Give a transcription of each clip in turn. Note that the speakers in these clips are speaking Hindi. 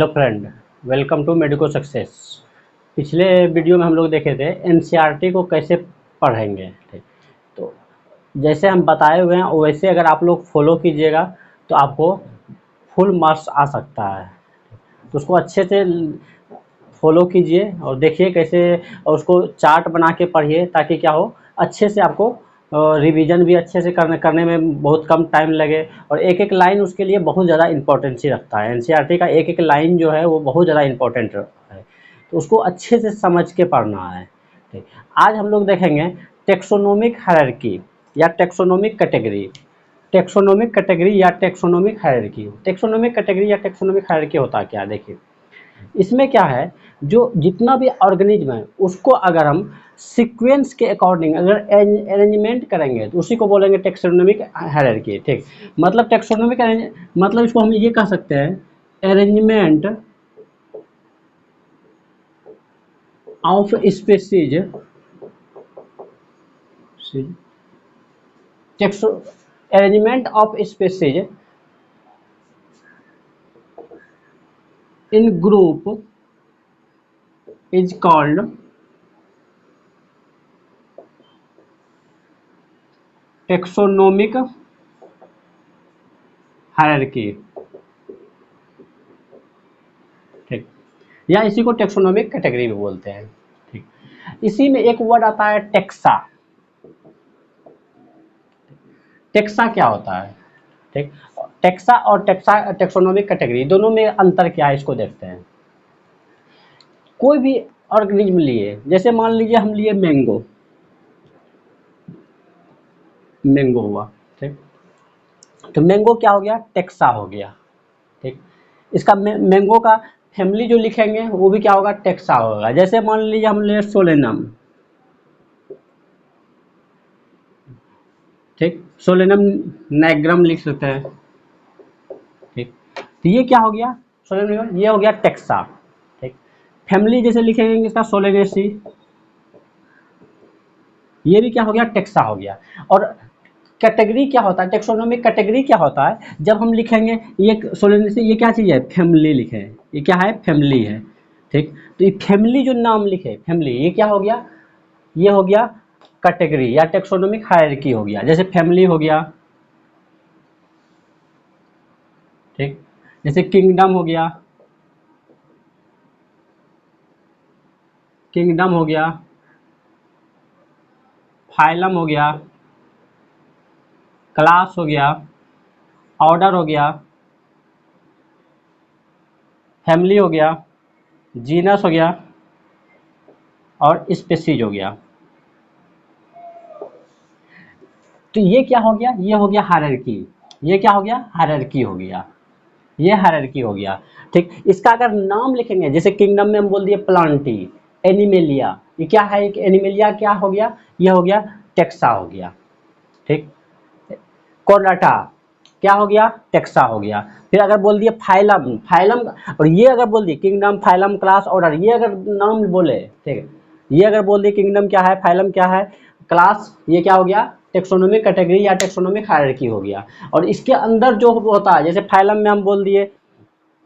Hello friend, welcome to medico success. पिछले वीडियो में हम लोग देखे थे एनसीईआरटी को कैसे पढ़ेंगे। ठीक, तो जैसे हम बताए हुए हैं वैसे अगर आप लोग फॉलो कीजिएगा तो आपको फुल मार्क्स आ सकता है। तो उसको अच्छे से फॉलो कीजिए और देखिए कैसे, और उसको चार्ट बना के पढ़िए ताकि क्या हो, अच्छे से आपको रिवीजन भी अच्छे से करने में बहुत कम टाइम लगे। और एक एक लाइन उसके लिए बहुत ज़्यादा इंपॉर्टेंसी रखता है। एनसीईआरटी का एक एक लाइन जो है वो बहुत ज़्यादा इंपॉर्टेंट है, तो उसको अच्छे से समझ के पढ़ना है। ठीक, आज हम लोग देखेंगे टेक्सोनोमिक हायरार्की या टेक्सोनोमिक कैटेगरी। टेक्सोनोमिक कैटेगरी या टेक्सोनोमिक हायरार्की, टेक्सोनोमिक कैटेगरी या टेक्सोनोमिक हायरार्की होता क्या, देखिए इसमें क्या है, जो जितना भी ऑर्गेनिज्म है उसको अगर हम सीक्वेंस के अकॉर्डिंग अगर अरेंजमेंट करेंगे तो उसी को बोलेंगे टेक्सोनोमिक हायरार्की। ठीक, मतलब टेक्सोनोमिक मतलब इसको हम ये कह सकते हैं arrangement of species, arrangement of species in group is called taxonomic hierarchy। ठीक, या इसी को टेक्सोनोमिक कैटेगरी भी बोलते हैं। ठीक, इसी में एक वर्ड आता है टेक्सा। टेक्सा क्या होता है? ठीक, टेक्सा और टेक्सोनोमिक कैटेगरी दोनों में अंतर क्या है इसको देखते हैं। कोई भी ऑर्गेनिज्म लिए, जैसे मान लीजिए हम लिए मैंगो, मैंगो हुआ। ठीक, तो मैंगो क्या हो गया, टेक्सा हो गया। ठीक, इसका मैंगो का फैमिली जो लिखेंगे वो भी क्या होगा, टेक्सा होगा। जैसे मान लीजिए हम ले सोलेनम। ठीक, सोलेनम नैग्रम लिख सकते हैं। ठीक, तो ये क्या हो गया, सोलेनम ये हो गया टेक्सा। ठीक, फैमिली जैसे लिखेंगे इसका सोलेनेसी, ये भी क्या हो गया, टेक्सा हो गया। और कैटेगरी क्या होता है, टेक्सोनोमिक कैटेगरी क्या होता है, जब हम लिखेंगे ये सोलेनेसी, ये क्या चीज़ है, फैमिली लिखे, ये क्या है, फैमिली है। ठीक, तो ये फैमिली जो नाम लिखे फैमिली, ये क्या हो गया, ये हो गया कैटेगरी या टेक्सोनोमिक हायरार्की हो गया। जैसे फैमिली हो गया। ठीक, जैसे किंगडम हो गया, किंगडम हो गया, फाइलम हो गया, क्लास हो गया, ऑर्डर हो गया, फैमिली हो गया, जीनस हो गया और स्पीशीज हो गया। तो ये क्या हो गया, ये हो गया हायरार्की, ये क्या हो गया, हायरार्की हो गया, ये हायरार्की हो गया। ठीक, इसका अगर नाम लिखेंगे जैसे किंगडम में हम बोल दिए प्लांटी, एनिमेलिया, ये क्या है, एक एनिमेलिया क्या हो गया, ये हो गया टेक्सा हो गया। ठीक, कोर्डाटा क्या हो गया, टेक्सा हो गया। फिर अगर बोल दिए फाइलम, फाइलम, और ये अगर बोल दिए किंगडम, फाइलम, क्लास, ऑर्डर, ये अगर नाम बोले, ठीक है, ये अगर बोल दिए किंगडम क्या है, फाइलम क्या है, क्लास, ये क्या हो गया, टेक्सोनोमिक कैटेगरी या टेक्सोनोमिक हायरार्की हो गया। और इसके अंदर जो होता है, जैसे फाइलम में हम बोल दिए,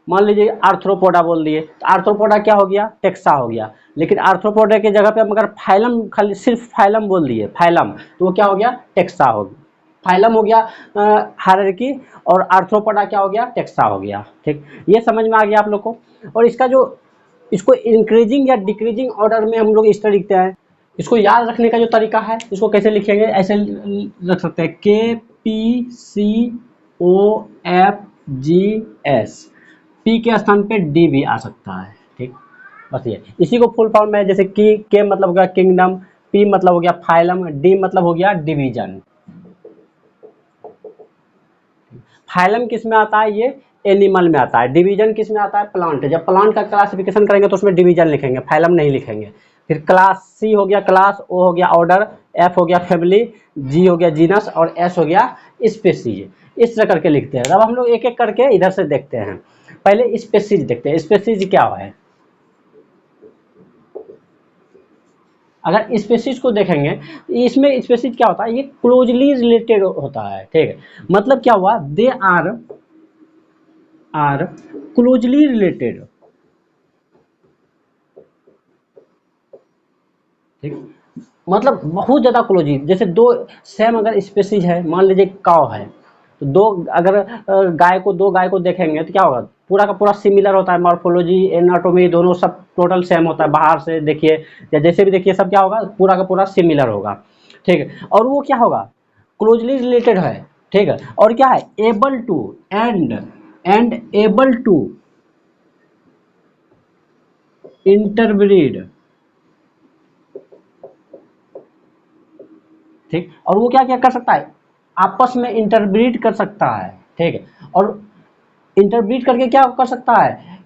मान लीजिए आर्थ्रोपोडा बोल दिए, तो आर्थ्रोपोडा क्या हो गया, टेक्सा हो गया। लेकिन आर्थ्रोपोडा की जगह पे हम अगर फाइलम, खाली सिर्फ फाइलम बोल दिए, फाइलम, तो वो क्या हो गया, टेक्सा हो गया। फाइलम हो गया हायरार्की, और आर्थ्रोपोडा क्या हो गया, टेक्सा हो गया। ठीक, ये समझ में आ गया आप लोग को। और इसका जो, इसको इंक्रीजिंग या डिक्रीजिंग ऑर्डर में हम लोग इस तरह लिखते हैं। इसको याद रखने का जो तरीका है, इसको कैसे लिखेंगे, ऐसे रख सकते हैं, K P C O F G S, P के स्थान पे डी भी आ सकता है। ठीक, बस ये इसी को फुल फॉर्म में, जैसे की के मतलब हो गया किंगडम, पी मतलब हो गया फाइलम, डी मतलब हो गया डिवीजन। फाइलम किस में आता है, ये एनिमल में आता है। डिवीजन किस में आता है, प्लांट। जब प्लांट का क्लासिफिकेशन करेंगे तो उसमें डिवीजन लिखेंगे, फाइलम नहीं लिखेंगे। फिर क्लास, सी हो गया क्लास, ओ हो गया ऑर्डर, एफ हो गया फैमिली, जी हो गया जीनस और एस हो गया स्पीशीज। इस तरह करके लिखते हैं। अब हम लोग एक एक करके इधर से देखते हैं। पहले स्पीशीज देखते हैं, स्पीशीज क्या है। अगर स्पीशीज को देखेंगे, इसमें स्पीशीज क्या होता है, ये क्लोजली रिलेटेड होता है। ठीक है, मतलब क्या हुआ, they are are closely related. ठीक, मतलब बहुत ज़्यादा क्लोज, जैसे दो सेम अगर स्पेसीज है, मान लीजिए काव है, तो दो अगर दो गाय को देखेंगे तो क्या होगा, पूरा का पूरा सिमिलर होता है, मॉर्फोलॉजी एनाटोमी दोनों सब टोटल सेम होता है, बाहर से देखिए या जैसे भी देखिए सब क्या होगा, पूरा का पूरा सिमिलर होगा। ठीक है, और वो क्या होगा, क्लोजली रिलेटेड है। ठीक है, और क्या है, able to and able to interbreed. ठीक, और वो क्या क्या कर सकता है, आपस में इंटरब्रीड कर सकता है। ठीक है, और इंटरब्रीड करके क्या कर सकता है,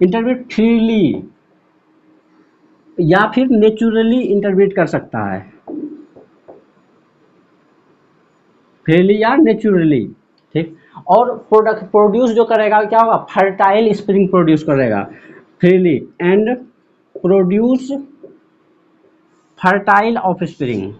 इंटरब्रीड फ्रीली या फिर नेचुरली इंटरब्रीड कर सकता है, फ्रीली या नेचुरली। ठीक, और प्रोडक्ट प्रोड्यूस जो करेगा क्या होगा, फर्टाइल स्प्रिंग प्रोड्यूस करेगा, freely and produce fertile of spring.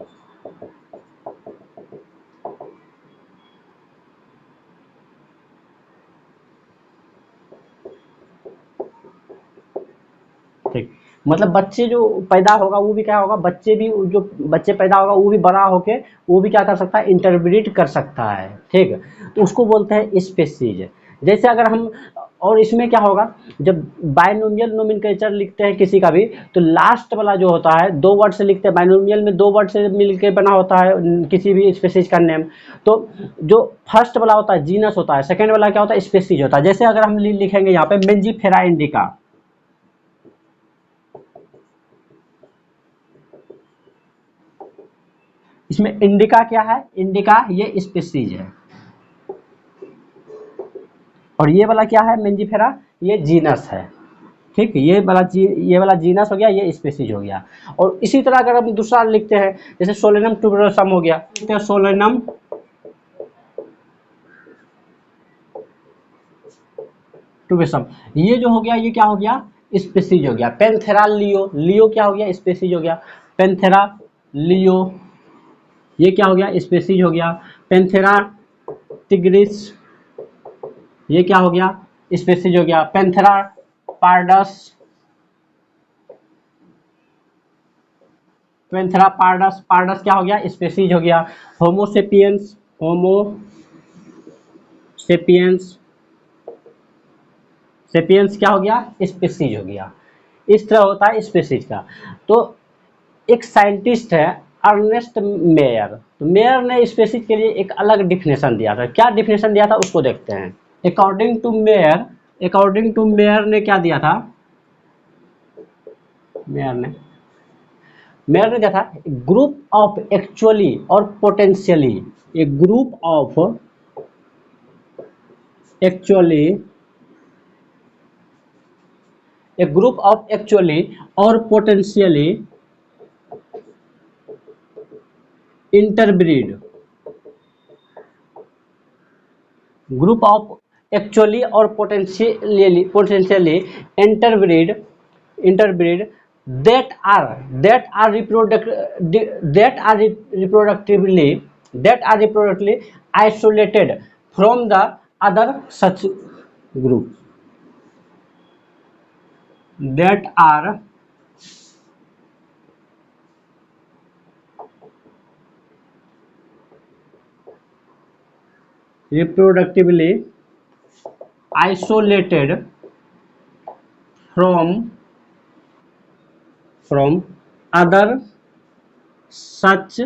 ठीक, मतलब बच्चे जो पैदा होगा वो भी क्या होगा, बच्चे भी जो बच्चे पैदा होगा वो भी बड़ा होके वो भी क्या कर सकता है, इंटरब्रीड कर सकता है। ठीक, तो उसको बोलते हैं स्पेसीज। जैसे अगर हम, और इसमें क्या होगा, जब बायनोमियल नोमेनक्लेचर लिखते हैं किसी का भी, तो लास्ट वाला जो होता है दो वर्ड से लिखते हैं, बायनोमियल में दो वर्ड से मिलके बना होता है किसी भी स्पेसीज का नेम। तो जो फर्स्ट वाला होता है जीनस होता है, सेकेंड वाला क्या होता है, स्पेसीज होता है। जैसे अगर हम लिखेंगे यहाँ पे मेंजीफेरा इंडिका, इसमें इंडिका क्या है, इंडिका ये स्पेसीज है, और ये वाला क्या है, मेंजीफेरा ये जीनस है। ठीक, ये वाला जीनस हो गया, ये स्पेसीज हो गया। और इसी तरह अगर हम दूसरा लिखते हैं, जैसे सोलेनम ट्यूबरोसम हो गया, लिखते हैं सोलेनम ट्यूबरोसम, ये जो हो गया ये क्या हो गया, स्पेसीज हो गया। पेंथेरा लियो, लियो क्या हो गया, स्पेसीज हो गया। पेंथेरा लियो ये क्या हो गया, स्पेसीज हो गया। पेंथेरा टिग्रिस ये क्या हो गया, स्पेसीज हो गया। Panthera pardus, Panthera pardus, pardus क्या हो गया, स्पेसीज हो गया। होमोसेपियंस, होमोसेपियंस, सेपियंस क्या हो गया, स्पेसीज हो गया। इस तरह होता है स्पेसीज का। तो एक साइंटिस्ट है अर्नेस्ट मेयर, तो मेयर ने स्पेसीज के लिए एक अलग डिफिनेशन दिया था। क्या डिफिनेशन दिया था उसको देखते हैं। According to Mayr, according to Mayr ने क्या दिया था, मेयर ने मेयर ने दिया था, ग्रुप ऑफ एक्चुअली और potentially, a group of actually, a group of actually और potentially interbreed, group of actually और potentially interbreed that are reproductively isolated from the other such group, that are reproductively isolated from other such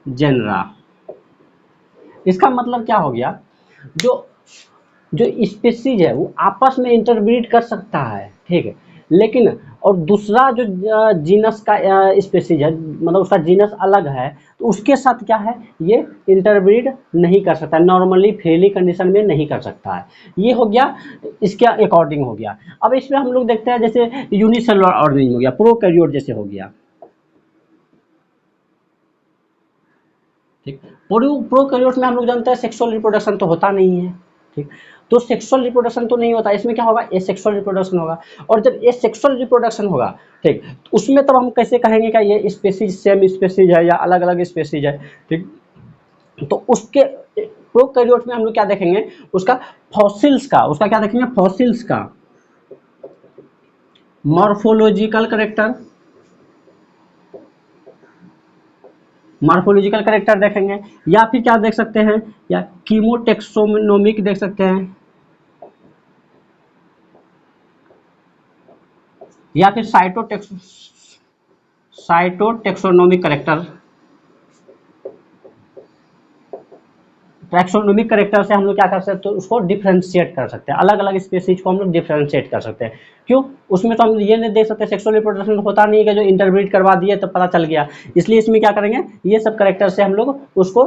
genre। इसका मतलब क्या हो गया, जो जो स्पेसीज है वो आपस में इंटरब्रीड कर सकता है। ठीक है, लेकिन और दूसरा जो जीनस का स्पेसीज है, मतलब उसका जीनस अलग है, तो उसके साथ क्या है, ये इंटरब्रीड नहीं कर सकता, नॉर्मली फ्रीली कंडीशन में नहीं कर सकता है। ये हो गया, इसके अकॉर्डिंग हो गया। अब इसमें हम लोग देखते हैं जैसे यूनिसेलुलर ऑर्गेनिज्म हो गया, प्रोकैरियोट जैसे हो गया। ठीक, प्रोकैरियोट में हम लोग जानते हैं सेक्सुअल रिप्रोडक्शन तो होता नहीं है। ठीक, तो सेक्सुअल रिप्रोडक्शन तो नहीं होता, इसमें क्या होगा, एसेक्सुअल रिप्रोडक्शन होगा। और जब एसेक्सुअल रिप्रोडक्शन होगा, ठीक, तो उसमें तब हम कैसे कहेंगे कि ये स्पेसीज सेम स्पेसीज है या अलग अलग स्पेसीज है। ठीक, तो उसके प्रोकैरियोट में हम लोग क्या देखेंगे, उसका फॉसिल्स का, उसका क्या देखेंगे, फॉसिल्स का मॉर्फोलॉजिकल करेक्टर, मॉर्फोलॉजिकल करेक्टर देखेंगे, या फिर क्या देख सकते हैं, या कीमोटेक्सोनोमिक देख सकते हैं, या फिर साइटोटेक्सोनोमिक करेक्टर। टैक्सोनोमिक करेक्टर से हम लोग क्या कर सकते हैं, तो उसको डिफरेंशिएट कर सकते हैं, अलग अलग स्पीसीज को हम लोग डिफरेंशिएट कर सकते हैं। क्यों, उसमें तो हम ये नहीं देख सकते, सेक्सुअल रिप्रोडक्शन होता नहीं है, जो इंटरब्रीड करवा दिए तो पता चल गया, इसलिए इसमें क्या करेंगे, ये सब करेक्टर से हम लोग उसको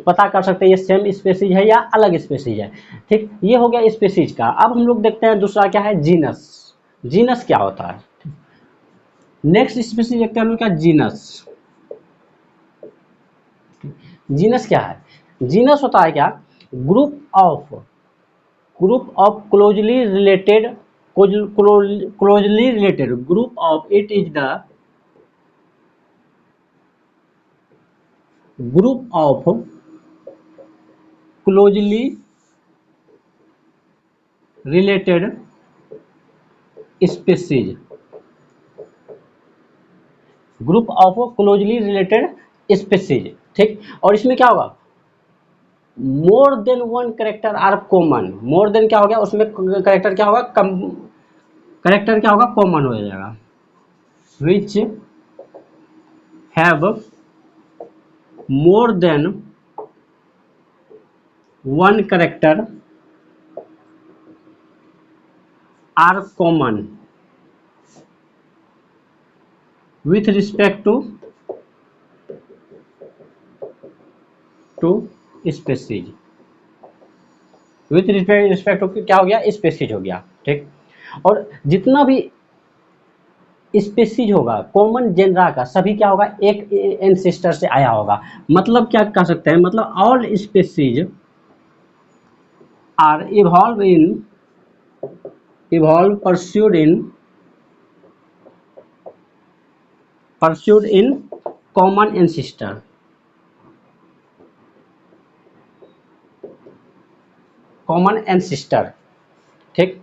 पता कर सकते हैं ये सेम स्पीसीज है या अलग स्पीसीज है। ठीक, ये हो गया स्पीसीज का। अब हम लोग देखते हैं दूसरा क्या है, जीनस। जीनस क्या होता है, नेक्स्ट स्पीसीज देखते हैं हम लोग क्या, जीनस। जीनस क्या है, जीनस होता है क्या, group of closely related, closely related group of, it is the group of closely related species, group of closely related species. ठीक, और इसमें क्या होगा, more than one character are common, more than क्या हो गया, उसमें करेक्टर क्या होगा, करेक्टर क्या होगा, कॉमन हो जाएगा, which have more than one character are common with respect to species, with respect to क्या हो गया, स्पेसीज हो गया। ठीक, और जितना भी स्पेसीज होगा कॉमन जेनरा का, सभी क्या होगा, एक एंसेस्टर से आया होगा। मतलब क्या कह सकते हैं, मतलब all species are evolve pursued in common ancestor, common ancestor. ठीक,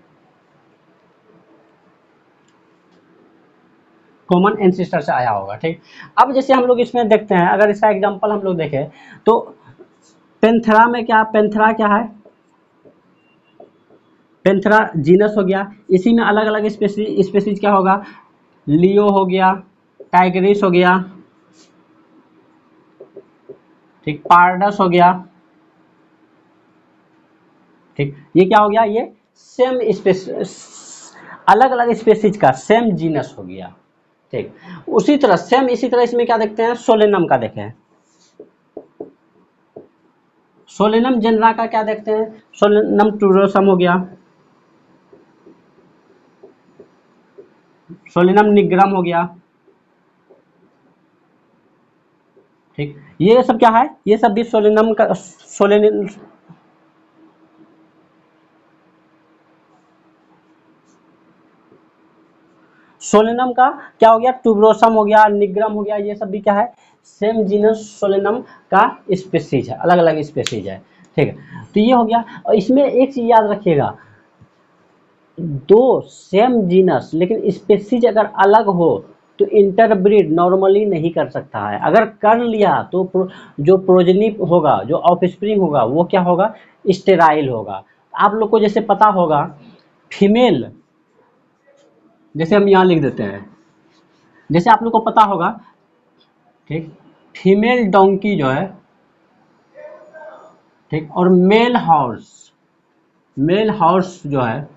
कॉमन एंसेस्टर से आया होगा। ठीक, अब जैसे हम लोग इसमें देखते हैं, अगर इसका एग्जांपल हम लोग देखें तो पेंथेरा में क्या, पेंथेरा क्या है, पेंथेरा जीनस हो गया, इसी में अलग अलग स्पेसीज क्या होगा, लियो हो गया, टाइग्रिस हो गया, ठीक, पारडस हो गया। ठीक, ये क्या हो गया, ये सेम स्पेसीज, अलग अलग स्पेसीज का सेम जीनस हो गया। ठीक, उसी तरह सेम इसी तरह इसमें क्या देखते हैं, सोलेनम का देखें, सोलेनम जेनरा का क्या देखते हैं, सोलेनम टूरोसम हो गया, सोलेनम निग्रम हो गया। ठीक, ये सब क्या है, ये सब भी सोलेनम का, सोलेनम का क्या हो गया, ट्यूबरोसम हो गया, निग्रम हो गया, ये सब भी क्या है, सेम जीनस सोलेनम का स्पेसीज है, अलग अलग स्पेसीज है। ठीक है, तो ये हो गया। और इसमें एक चीज याद रखिएगा, दो सेम जीनस लेकिन स्पेसीज अगर अलग हो तो इंटरब्रीड नॉर्मली नहीं कर सकता है, अगर कर लिया तो जो प्रोजनी होगा, जो ऑफस्प्रिंग होगा, वो क्या होगा, स्टेराइल होगा। आप लोग को जैसे पता होगा, फीमेल, जैसे हम यहाँ लिख देते हैं, जैसे आप लोग को पता होगा, ठीक, फीमेल डोंकी जो है, ठीक, और मेल हॉर्स जो है,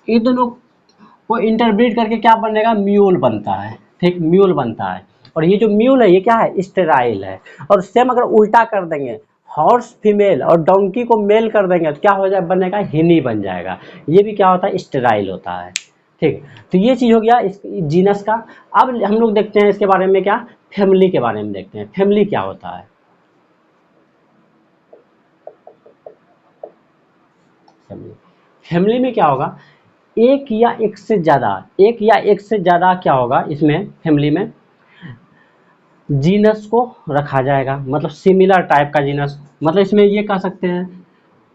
ये दोनों को इंटरब्रीड करके क्या बनेगा, म्यूल बनता है। ठीक, म्यूल बनता है, और ये जो म्यूल है ये क्या है, स्टेराइल है। और सेम अगर उल्टा कर देंगे, हॉर्स फीमेल और डोंकी को मेल कर देंगे तो क्या हो जाए, बनेगा हिनी बन जाएगा, ये भी क्या होता है, स्टेराइल होता है। ठीक, तो ये चीज हो गया इस जीनस का। अब हम लोग देखते हैं इसके बारे में क्या, फैमिली के बारे में देखते हैं, फैमिली क्या होता है। फैमिली में क्या होगा, एक या एक से ज़्यादा, एक या एक से ज़्यादा क्या होगा इसमें, फैमिली में जीनस को रखा जाएगा, मतलब सिमिलर टाइप का जीनस, मतलब इसमें ये कह सकते हैं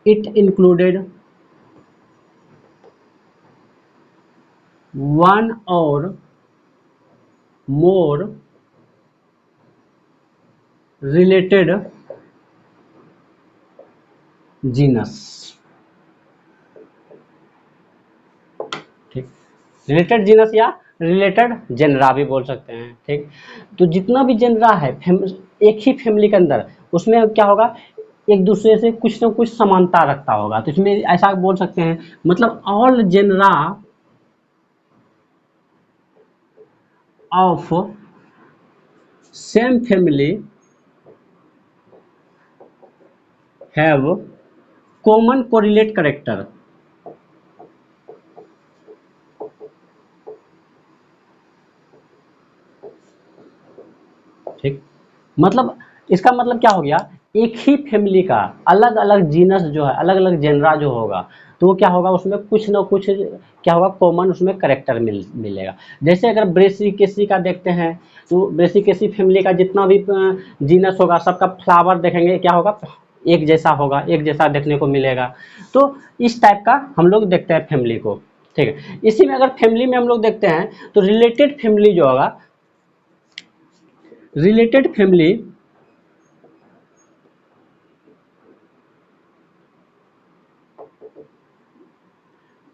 इट इंक्लूडेड वन और मोर रिलेटेड जीनस। ठीक, रिलेटेड जीनस या रिलेटेड जेनरा भी बोल सकते हैं। ठीक, तो जितना भी जेनरा है एक ही फैमिली के अंदर, उसमें क्या होगा, एक दूसरे से कुछ ना कुछ समानता रखता होगा, तो इसमें ऐसा बोल सकते हैं, मतलब all genera of same family have common correlate character. ठीक, मतलब इसका मतलब क्या हो गया, एक ही फैमिली का अलग अलग जीनस जो है, अलग अलग जेनरा जो होगा, तो वो क्या होगा, उसमें कुछ ना कुछ क्या होगा, कॉमन उसमें करेक्टर मिलेगा। जैसे अगर ब्रेसिकेसी का देखते हैं, तो ब्रेसिकेसी फैमिली का जितना भी जीनस होगा, सबका फ्लावर देखेंगे क्या होगा, एक जैसा होगा, एक जैसा देखने को मिलेगा। तो इस टाइप का हम लोग देखते हैं फैमिली को। ठीक है, इसी में अगर फैमिली में हम लोग देखते हैं, तो रिलेटेड फैमिली जो होगा, रिलेटेड फैमिली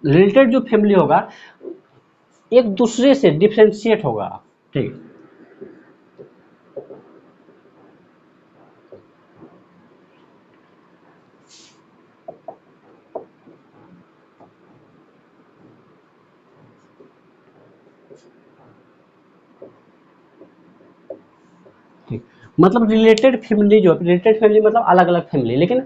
रिलेटेड जो फैमिली होगा, एक दूसरे से डिफ्रेंशिएट होगा। ठीक, ठीक, मतलब रिलेटेड फैमिली जो रिलेटेड फैमिली मतलब अलग अलग फैमिली, लेकिन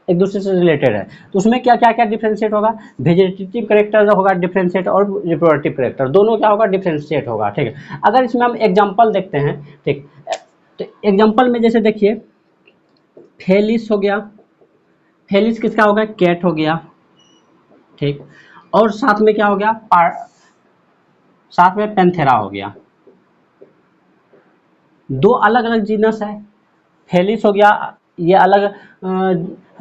एक दूसरे से रिलेटेड है, तो उसमें क्या क्या क्या डिफ्रेंशिएट होगा, वेजिटेटिव करेक्टर होगा डिफ्रेंशिएट, और रिप्रोडक्टिव करेक्टर दोनों क्या होगा, डिफ्रेंशिएट होगा। ठीक है, अगर इसमें हम एग्जांपल देखते हैं, ठीक, तो एग्जांपल में जैसे देखिए, फेलिस हो गया, फेलिस किसका हो गया, कैट हो गया। ठीक, और साथ में क्या हो गया, साथ में पेंथेरा हो गया। दो अलग अलग जीनस है, फेलिस हो गया, ये अलग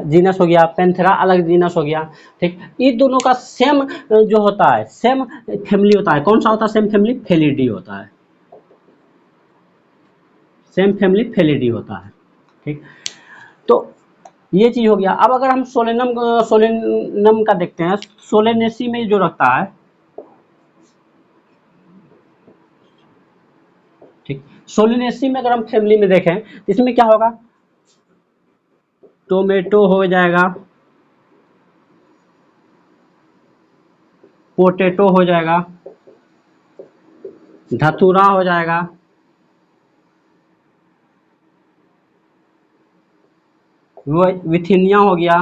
जीनस हो गया, पेंथेरा अलग जीनस हो गया। ठीक, ये दोनों का सेम जो होता है, सेम फैमिली होता है, कौन सा होता है सेम फैमिली, फेलिडी होता है, सेम फैमिली फेलिडी होता है। ठीक, तो ये चीज हो गया। अब अगर हम सोलेनम का देखते हैं, सोलेनेसी में जो रखता है, ठीक, सोलेनेसी में अगर हम फैमिली में देखें, तो इसमें क्या होगा, टोमेटो हो जाएगा, पोटैटो हो जाएगा, धतूरा हो जाएगा, वो विथिनिया हो गया।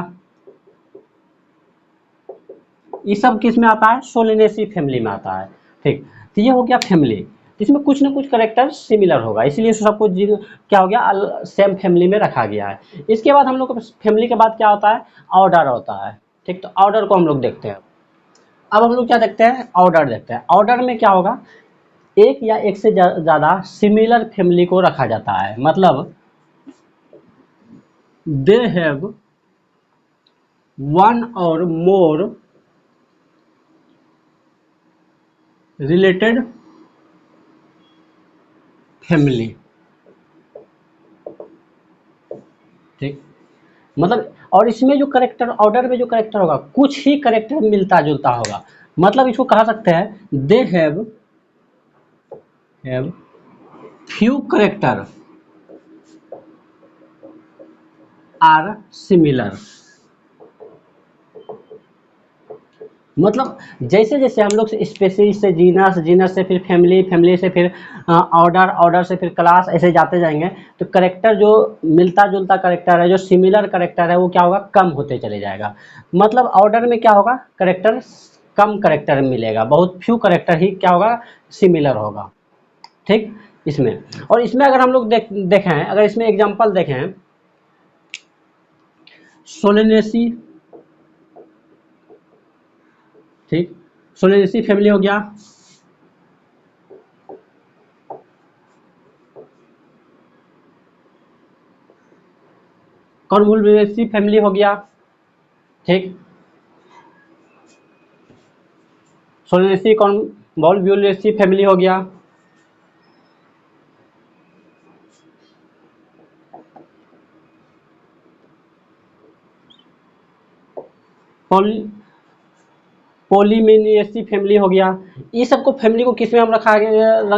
ये सब किस में आता है, सोलेनेसी फैमिली में आता है। ठीक, तो ये हो गया फैमिली, इसमें कुछ ना कुछ करेक्टर सिमिलर होगा, इसलिए सबको क्या हो गया, सेम फैमिली में रखा गया है। इसके बाद हम लोग को फैमिली के बाद क्या होता है, ऑर्डर होता है। ठीक, तो ऑर्डर को हम लोग देखते हैं। अब हम लोग क्या देखते हैं, ऑर्डर देखते हैं। ऑर्डर में क्या होगा, एक या एक से ज़्यादा सिमिलर फैमिली को रखा जाता है, मतलब दे हैव वन और मोर रिलेटेड फैमिली। ठीक, मतलब और इसमें जो करेक्टर, ऑर्डर में जो करेक्टर होगा, कुछ ही करेक्टर मिलता जुलता होगा, मतलब इसको कहा सकते हैं they have few character are similar. मतलब जैसे जैसे हम लोग स्पेसीज से जीनस, जीनस से फिर फैमिली, फैमिली से फिर ऑर्डर, ऑर्डर से फिर क्लास, ऐसे जाते जाएंगे, तो करेक्टर जो मिलता जुलता करेक्टर है, जो सिमिलर करेक्टर है, वो क्या होगा, कम होते चले जाएगा। मतलब ऑर्डर में क्या होगा, करेक्टर कम करेक्टर मिलेगा, बहुत फ्यू करेक्टर ही क्या होगा, सिमिलर होगा। ठीक, इसमें, और इसमें अगर हम लोग देखें, अगर इसमें एग्जांपल देखें, सोलेनेसी, ठीक, सोलेनेसी फैमिली हो गया, कॉन्वोल्वेसी फैमिली हो गया, ठीक। सोलेनेसी कॉन्वोल्वेसी फैमिली हो गया। पॉलीमेनियसी फैमिली हो गया। ये सबको फैमिली को किस में हम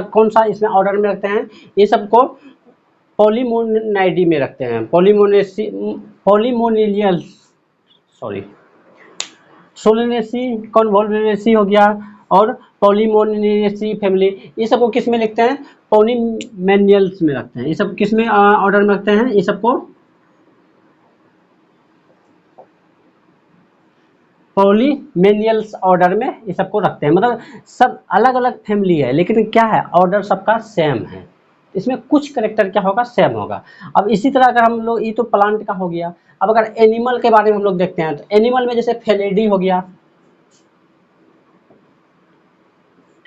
कौन सा इसमें ऑर्डर में रखते हैं, ये सबको पॉलीमोनाइडी में रखते हैं। पॉलीमोनिलियस, सॉरी, सोलेनेसी कॉन्वोल्वेसी हो गया और पॉलीमोनियसी फैमिली, ये सबको किस में लिखते हैं, पॉलीमेनियल्स में रखते हैं। ये सब किस में ऑर्डर में रखते हैं, ये सबको पॉलीमेनियल्स ऑर्डर में ये सबको रखते हैं। मतलब सब अलग अलग फैमिली है लेकिन क्या है, ऑर्डर सबका सेम है। इसमें कुछ करेक्टर क्या होगा, सेम होगा। अब इसी तरह अगर हम लोग, ये तो प्लांट का हो गया। अब अगर एनिमल के बारे में हम लोग देखते हैं तो एनिमल में जैसे फेलिडी हो गया,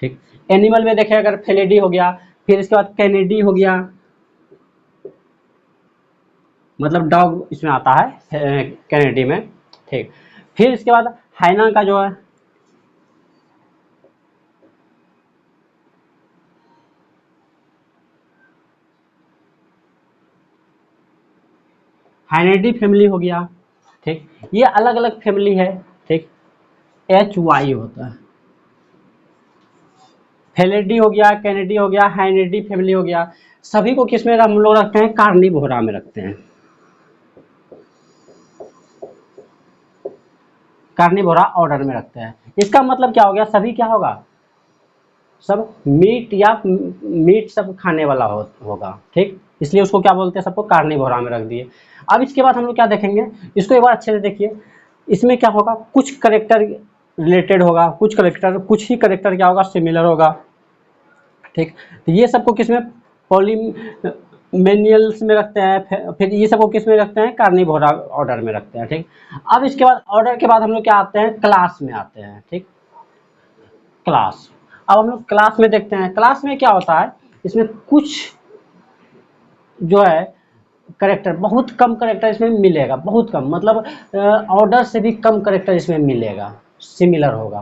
ठीक। एनिमल में देखें अगर फेलिडी हो गया, फिर इसके बाद कैनेडी हो गया, मतलब डॉग इसमें आता है कैनेडी में, ठीक। फिर इसके बाद हाइना का जो है, हाइनेडी फैमिली हो गया, ठीक। ये अलग अलग फैमिली है, ठीक। एच वाई होता है। फेलिडी हो गया, कैनेडी हो गया, हाइनेडी फैमिली हो गया। सभी को किस में हम लोग रखते हैं, कार्निवोरा में रखते हैं। कार्निवोरा ऑर्डर में रखते हैं। इसका मतलब क्या हो गया, सभी क्या होगा, सब मीट या मीट सब खाने वाला होगा, ठीक। इसलिए उसको क्या बोलते हैं, सबको कार्निवोरा में रख दिए। अब इसके बाद हम लोग क्या देखेंगे, इसको एक बार अच्छे से देखिए। इसमें क्या होगा, कुछ करेक्टर रिलेटेड होगा, कुछ ही करेक्टर क्या होगा, सिमिलर होगा, ठीक। तो ये सबको किस में, पॉलीमेनियल्स में रखते हैं। फिर ये सबको किस में रखते हैं, कार्निवोरा ऑर्डर में रखते हैं, ठीक। अब इसके बाद ऑर्डर के बाद हम लोग क्या आते हैं, क्लास में आते हैं, ठीक। क्लास, अब हम लोग क्लास में देखते हैं। क्लास में क्या होता है, इसमें कुछ जो है करेक्टर, बहुत कम करेक्टर इसमें मिलेगा, बहुत कम, मतलब ऑर्डर से भी कम करेक्टर इसमें मिलेगा, सिमिलर होगा,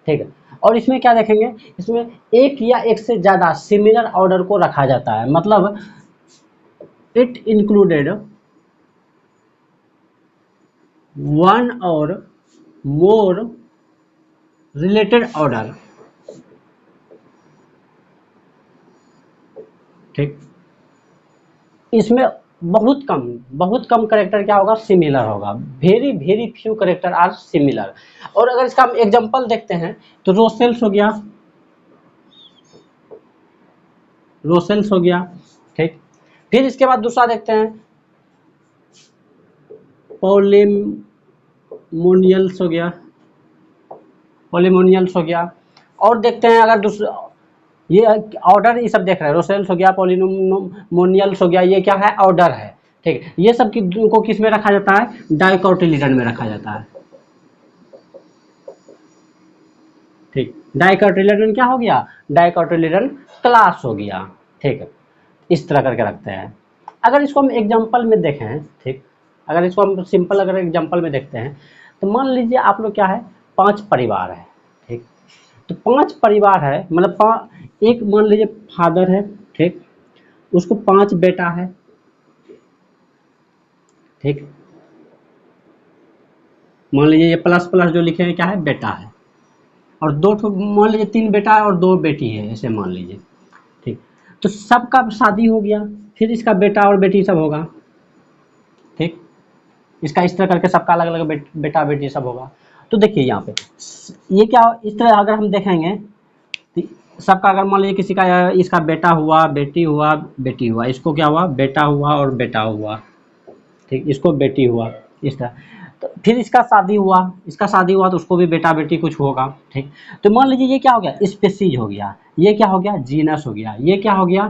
ठीक है। और इसमें क्या देखेंगे, इसमें एक या एक से ज़्यादा सिमिलर ऑर्डर को रखा जाता है। मतलब इट इंक्लूडेड वन और मोर रिलेटेड ऑर्डर, ठीक। इसमें बहुत कम करेक्टर क्या होगा, सिमिलर होगा। Very very few character are similar. और अगर इसका हम एग्जांपल देखते हैं तो रोसेल्स हो गया, रोसेल्स हो गया, ठीक। फिर इसके बाद दूसरा देखते हैं, पॉलीमोनियल्स हो गया, पॉलीमोनियल्स हो गया। और देखते हैं अगर दूसरा, ये ऑर्डर ये सब देख रहे हैं, रोसेल्स हो गया, पॉलीमोनियल्स हो गया, ये क्या है, ऑर्डर है, ठीक। ये सब को किस में रखा जाता है, डाइकोटिलिडन में रखा जाता है, ठीक। डाइकोटिलिडन क्या हो गया, डाइकोटिलिडन क्लास हो गया, ठीक है। इस तरह करके रखते हैं। अगर इसको हम एग्जांपल में देखें, ठीक, अगर इसको हम सिंपल अगर एग्जांपल में देखते हैं तो मान लीजिए आप लोग क्या है, 5 परिवार है, ठीक। तो 5 परिवार है, मतलब एक मान लीजिए फादर है, ठीक, उसको 5 बेटा है, ठीक। मान लीजिए ये प्लस प्लस जो लिखे हैं क्या है, बेटा है। और दो ठो मान लीजिए 3 बेटा है और 2 बेटी है, ऐसे मान लीजिए, ठीक। तो सबका शादी हो गया, फिर इसका बेटा और बेटी सब होगा, ठीक। इसका इस तरह करके सबका अलग अलग बेटा बेटी सब होगा। तो देखिए यहाँ पे ये क्या, इस तरह अगर हम देखेंगे तो सबका, अगर मान लीजिए किसी का, इसका बेटा हुआ, बेटी हुआ, बेटी हुआ, इसको क्या हुआ, बेटा हुआ और बेटा हुआ, ठीक। इसको बेटी हुआ, इस तरह। तो फिर इसका शादी हुआ तो उसको भी बेटा बेटी कुछ होगा, ठीक। तो मान लीजिए ये क्या हो गया, स्पेसीज हो गया, ये क्या हो गया, जीनस हो गया, ये क्या हो गया,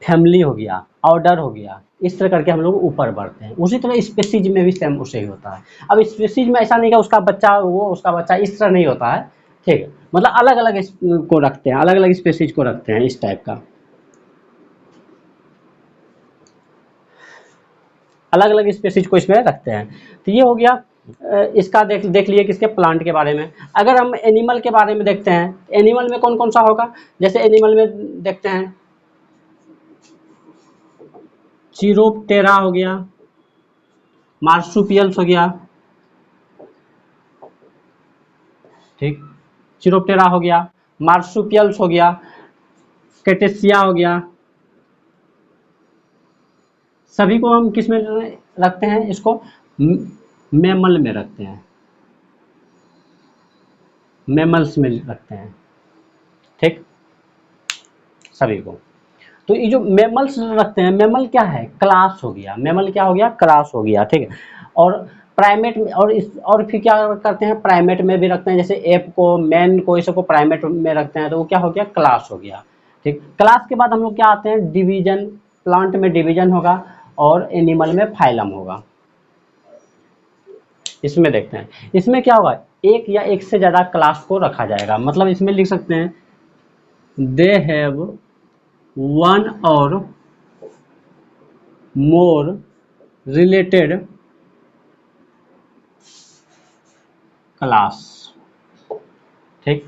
फैमिली हो गया, ऑर्डर हो गया। इस तरह करके हम लोग ऊपर बढ़ते हैं। उसी तरह स्पेसीज में भी सेम उसे ही होता है। अब स्पेसीज में ऐसा नहीं कि उसका बच्चा वो, उसका बच्चा, इस तरह नहीं होता है, ठीक है। मतलब अलग अलग को रखते हैं, अलग अलग स्पेसीज को रखते हैं, इस टाइप का। अलग अलग स्पेसीज को इसमें रखते हैं। तो ये हो गया इसका देख लिए किसके, प्लांट के बारे में। अगर हम एनिमल के बारे में देखते हैं, एनिमल में कौन कौन सा होगा, जैसे एनिमल में देखते हैं चिरोप्टेरा हो गया, मार्सुपियल्स हो गया, ठीक, चिरोप्टेरा हो गया, मार्सुपियल्स हो गया, कैटेसिया हो गया, सभी को हम किस में रखते हैं, इसको मैमल में रखते हैं, मैमल्स में रखते हैं, ठीक, सभी को। तो ये जो मैमल्स रखते हैं, मैमल क्या है, क्लास हो गया, मैमल क्या हो गया, क्लास हो गया, ठीक है। और प्राइमेट में, और फिर क्या करते हैं, प्राइमेट में भी रखते हैं, जैसे एप को, मैन को, इस को प्राइमेट में रखते हैं, तो वो क्या हो गया, क्लास हो गया, ठीक। क्लास के बाद हम लोग क्या आते हैं, डिवीजन, प्लांट में डिवीजन होगा और एनिमल में फाइलम होगा। इसमें देखते हैं, इसमें क्या होगा, एक या एक से ज़्यादा क्लास को रखा जाएगा, मतलब इसमें लिख सकते हैं दे हैव वन और मोर रिलेटेड क्लास, ठीक।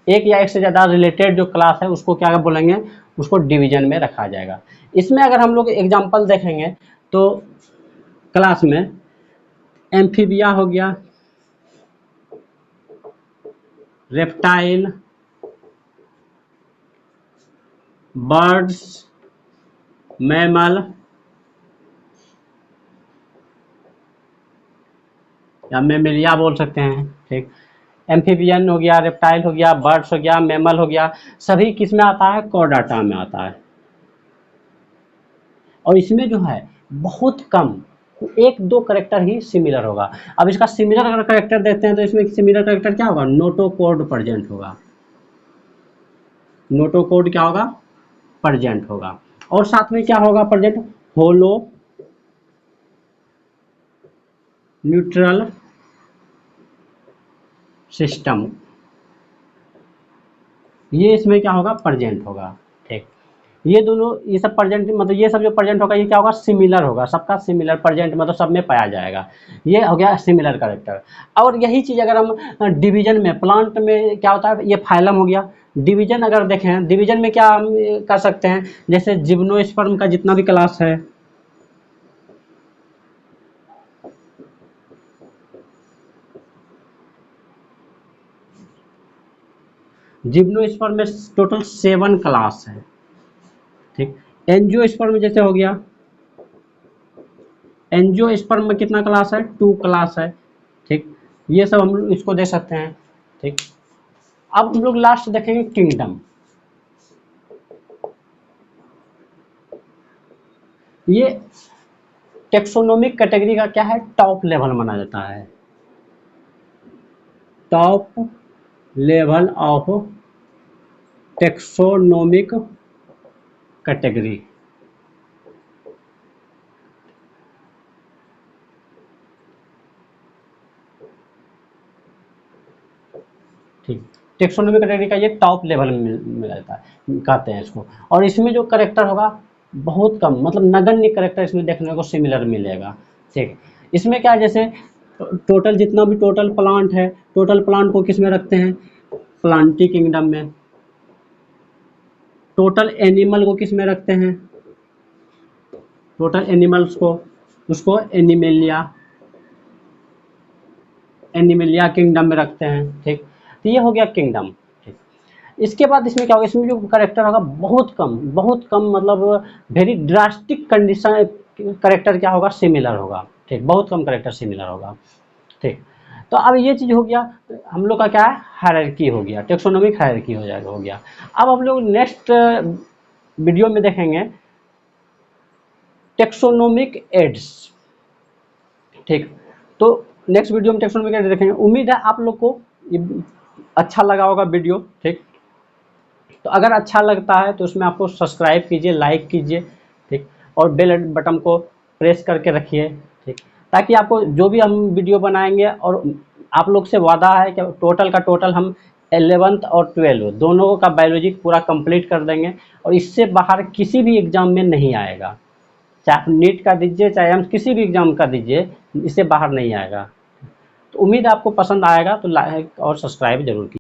एक या एक से ज़्यादा रिलेटेड जो क्लास है उसको क्या बोलेंगे, उसको डिवीजन में रखा जाएगा। इसमें अगर हम लोग एग्जांपल देखेंगे तो क्लास में एम्फीबिया हो गया, रेप्टाइल, बर्ड्स, मैमल या मेमेलिया बोल सकते हैं, ठीक। एम्फीबियन हो गया, रेप्टाइल हो गया, बर्ड्स हो गया, मैमल हो गया, सभी किस में आता है, कॉर्डाटा में आता है। और इसमें जो है बहुत कम एक दो करेक्टर ही सिमिलर होगा। अब इसका सिमिलर अगर करेक्टर देखते हैं तो इसमें सिमिलर करेक्टर क्या होगा, नोटोकोड प्रेजेंट होगा, नोटोकोड क्या होगा, प्रेजेंट होगा। और साथ में क्या होगा प्रेजेंट, होलो न्यूट्रल सिस्टम, ये इसमें क्या होगा, प्रेजेंट होगा, ठीक। ये दोनों, ये सब प्रेजेंट, मतलब ये सब जो प्रेजेंट होगा ये क्या होगा, सिमिलर होगा, सबका सिमिलर प्रेजेंट, मतलब सब में पाया जाएगा। ये हो गया सिमिलर कैरेक्टर। और यही चीज़ अगर हम डिवीजन में, प्लांट में क्या होता है, ये फाइलम हो गया। डिवीजन अगर देखें, डिवीजन में क्या हम कर सकते हैं, जैसे जिम्नोस्पर्म का जितना भी क्लास है, जिम्नोस्पर्म में टोटल 7 क्लास है, ठीक। एंजियोस्पर्म जैसे हो गया, एंजियोस्पर्म में कितना क्लास है, 2 क्लास है, ठीक। ये सब हम लोग इसको दे सकते हैं, ठीक। अब हम लोग लास्ट देखेंगे किंगडम। ये टेक्सोनोमिक कैटेगरी का क्या है, टॉप लेवल माना जाता है, top level of taxonomic category, ठीक। टेक्सोनोमिक कैटेगरी का ये टॉप लेवल में मिला जाता है, कहते हैं इसको। और इसमें जो करेक्टर होगा बहुत कम, मतलब नगण्य करेक्टर इसमें देखने को सिमिलर मिलेगा, ठीक। इसमें क्या है, जैसे टोटल जितना भी टोटल प्लांट है, टोटल प्लांट को किस में रखते हैं, प्लांटी किंगडम में। टोटल एनिमल को किस में रखते हैं, टोटल एनिमल्स को, उसको एनिमेलिया, एनिमेलिया किंगडम में रखते हैं, ठीक। तो ये हो गया किंगडम, ठीक। इसके बाद इसमें क्या होगा, इसमें जो करेक्टर होगा बहुत कम, बहुत कम, मतलब वेरी ड्रास्टिक कंडीशन करेक्टर क्या होगा, सिमिलर होगा, ठीक। बहुत कम करेक्टर सिमिलर होगा, ठीक। तो अब ये चीज़ हो गया, हम लोग का क्या है, हायरार्की हो गया, टेक्सोनोमिक हायरार्की हो जाएगा, हो गया। अब हम लोग नेक्स्ट वीडियो में देखेंगे टेक्सोनोमिक एड्स, ठीक। तो नेक्स्ट वीडियो में टेक्सोनोमिक एड्स देखेंगे। उम्मीद है आप लोग को ये अच्छा लगा होगा वीडियो, ठीक। तो अगर अच्छा लगता है तो उसमें आपको सब्सक्राइब कीजिए, लाइक कीजिए, ठीक। और बेल बटन को प्रेस करके रखिए, ठीक, ताकि आपको जो भी हम वीडियो बनाएंगे, और आप लोग से वादा है कि टोटल का टोटल हम 11th और 12 दोनों का बायोलॉजी पूरा कंप्लीट कर देंगे, और इससे बाहर किसी भी एग्ज़ाम में नहीं आएगा। चाहे आप नीट का दीजिए, चाहे हम किसी भी एग्ज़ाम का दीजिए, इससे बाहर नहीं आएगा। तो उम्मीद है आपको पसंद आएगा, तो लाइक और सब्सक्राइब ज़रूर कीजिए।